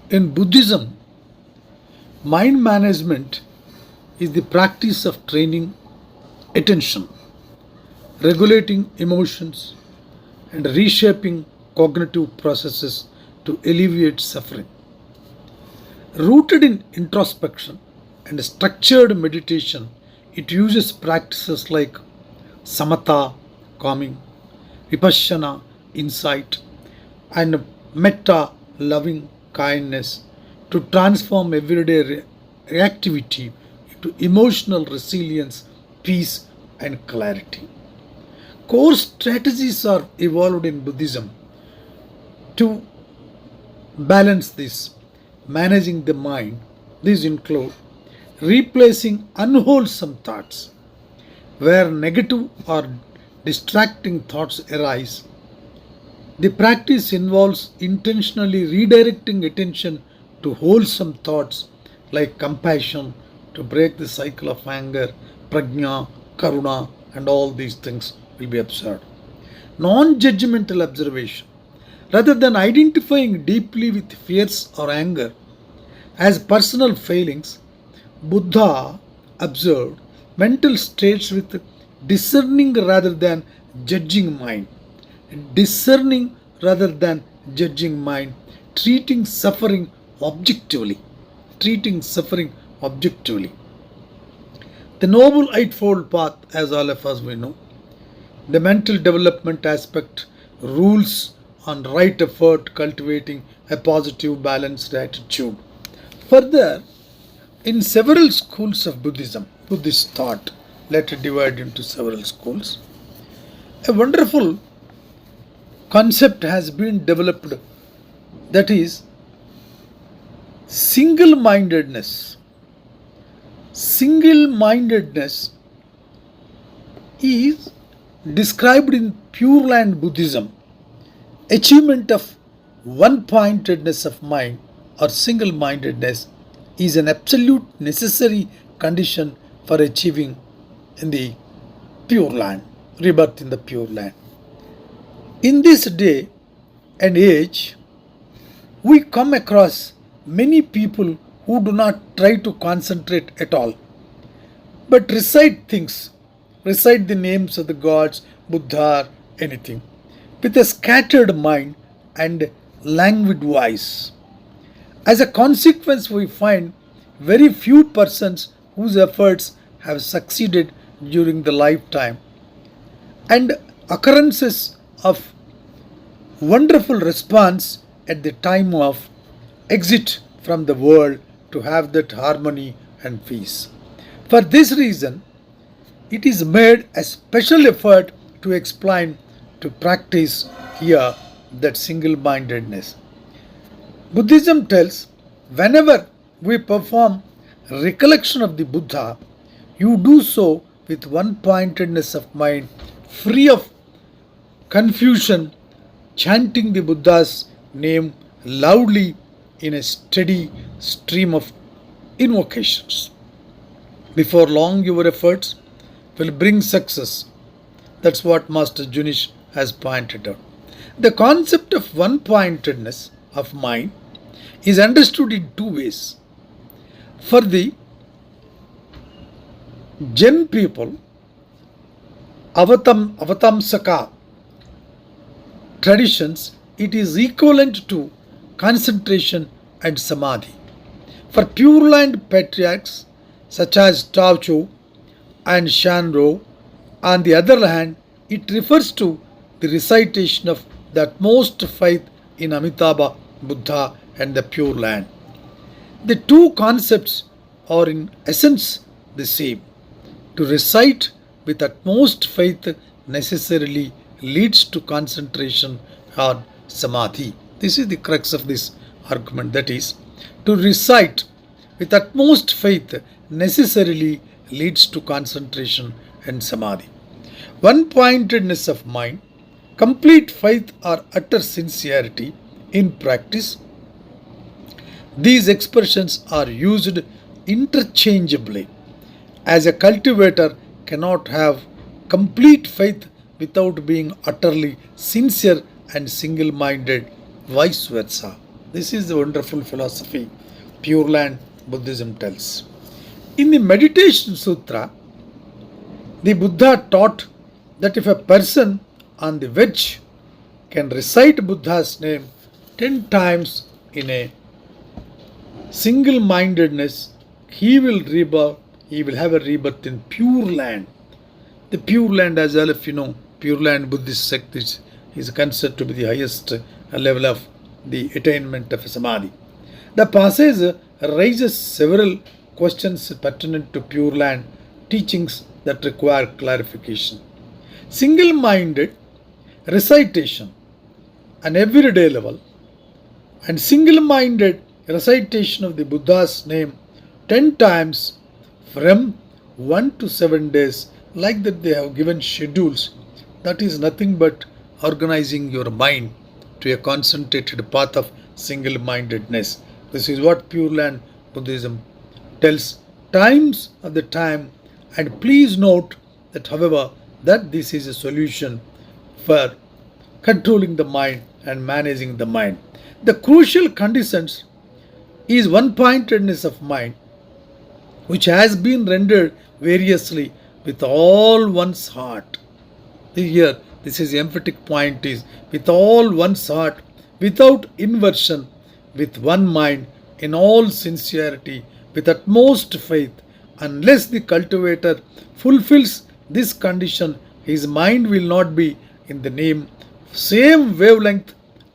In Buddhism, mind management is the practice of training attention, regulating emotions, and reshaping cognitive processes to alleviate suffering. Rooted in introspection and structured meditation, it uses practices like samatha, calming, vipassana, insight, and metta, loving kindness, to transform everyday reactivity into emotional resilience, peace, and clarity. Core strategies are evolved in Buddhism to balance this, managing the mind. These include replacing unwholesome thoughts, where negative or distracting thoughts arise. The practice involves intentionally redirecting attention to wholesome thoughts like compassion to break the cycle of anger, prajna, karuna, and all these things will be observed. Non judgmental observation. Rather than identifying deeply with fears or anger as personal failings, Buddha observed mental states with discerning rather than judging mind. Discerning rather than judging mind, treating suffering objectively. Treating suffering objectively. The Noble Eightfold Path, as all of us we know, the mental development aspect rules on right effort, cultivating a positive, balanced attitude. Further, in several schools of Buddhism, Buddhist thought, let it divide into several schools, a wonderful concept has been developed, that is single-mindedness. Single-mindedness is described in Pure Land Buddhism, achievement of one-pointedness of mind or single-mindedness is an absolute necessary condition for achieving in the Pure Land, rebirth in the Pure Land. In this day and age, we come across many people who do not try to concentrate at all, but recite things, recite the names of the gods, Buddha, anything, with a scattered mind and languid voice. As a consequence, we find very few persons whose efforts have succeeded during the lifetime, and occurrences of wonderful response at the time of exit from the world to have that harmony and peace. For this reason, it is made a special effort to explain, to practice here that single-mindedness. Buddhism tells whenever we perform recollection of the Buddha, you do so with one-pointedness of mind, free of confusion, chanting the Buddha's name loudly in a steady stream of invocations. Before long, your efforts will bring success. That's what Master Junish has pointed out. The concept of one-pointedness of mind is understood in two ways. For the Jain people, Avatamsaka traditions, it is equivalent to concentration and samadhi. For Pure Land patriarchs such as Tao Chu and Shanro, on the other hand, it refers to the recitation of the utmost faith in Amitabha Buddha and the Pure Land. The two concepts are in essence the same. To recite with utmost faith necessarily leads to concentration or samadhi. This is the crux of this argument, that is, to recite with utmost faith necessarily leads to concentration and samadhi. One-pointedness of mind, complete faith or utter sincerity in practice. These expressions are used interchangeably, as a cultivator cannot have complete faith without being utterly sincere and single-minded, vice versa. This is the wonderful philosophy Pure Land Buddhism tells. In the Meditation Sutra, the Buddha taught that if a person on the verge can recite Buddha's name 10 times in a single-mindedness, he will have a rebirth in Pure Land. The Pure Land, as all of you know, Pure Land Buddhist sect is considered to be the highest level of the attainment of Samadhi. The passage raises several questions pertinent to Pure Land teachings that require clarification. Single-minded recitation on everyday level and single-minded recitation of the Buddha's name 10 times from 1 to 7 days, like that they have given schedules. That is nothing but organizing your mind to a concentrated path of single-mindedness. This is what Pure Land Buddhism tells times of the time, and please note that however that this is a solution for controlling the mind and managing the mind. The crucial conditions is one-pointedness of mind, which has been rendered variously with all one's heart. Here, this is the emphatic point is with all one's heart, without inversion, with one mind, in all sincerity, with utmost faith. Unless the cultivator fulfills this condition, his mind will not be in the same wavelength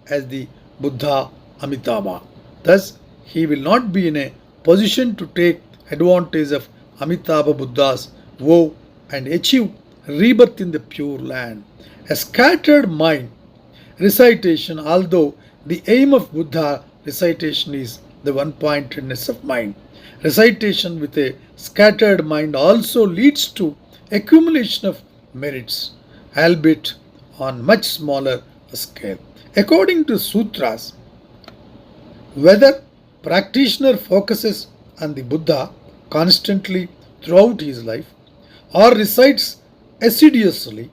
as the Buddha Amitabha. Thus, he will not be in a position to take advantage of Amitabha Buddha's vow and achieve rebirth in the Pure Land. A scattered mind recitation, although the aim of Buddha recitation is the one-pointedness of mind. Recitation with a scattered mind also leads to accumulation of merits, albeit on much smaller scale. According to sutras, whether practitioner focuses on the Buddha constantly throughout his life or recites assiduously,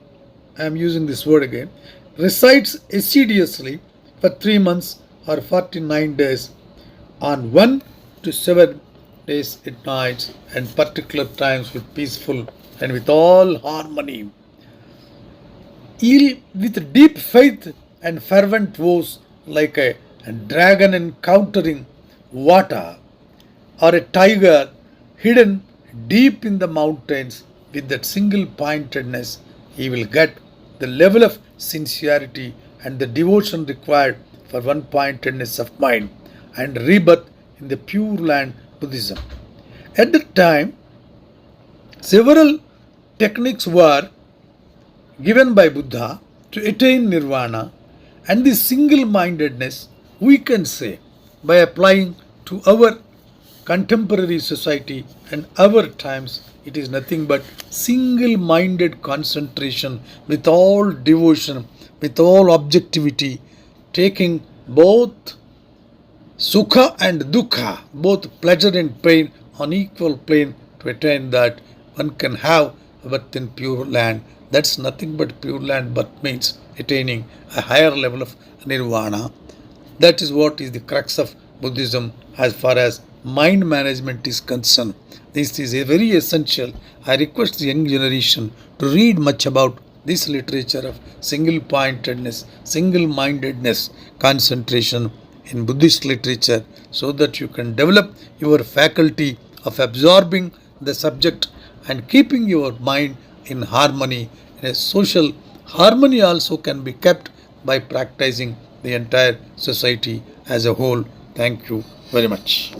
I am using this word again, recites assiduously for 3 months or 49 days on 1 to 7 days at night and particular times with peaceful and with all harmony. With deep faith and fervent vows, like a dragon encountering water or a tiger hidden deep in the mountains, with that single-pointedness, he will get the level of sincerity and the devotion required for one-pointedness of mind and rebirth in the Pure Land Buddhism. At the time, several techniques were given by Buddha to attain nirvana, and this single-mindedness we can say by applying to our contemporary society and our times, it is nothing but single-minded concentration with all devotion, with all objectivity, taking both sukha and dukkha, both pleasure and pain on equal plane to attain that one can have birth in Pure Land. That's nothing but Pure Land birth means attaining a higher level of nirvana. That is what is the crux of Buddhism as far as mind management is concerned. This is a very essential. I request the young generation to read much about this literature of single-pointedness, single-mindedness, concentration in Buddhist literature, so that you can develop your faculty of absorbing the subject and keeping your mind in harmony. A social harmony also can be kept by practicing the entire society as a whole. Thank you very much.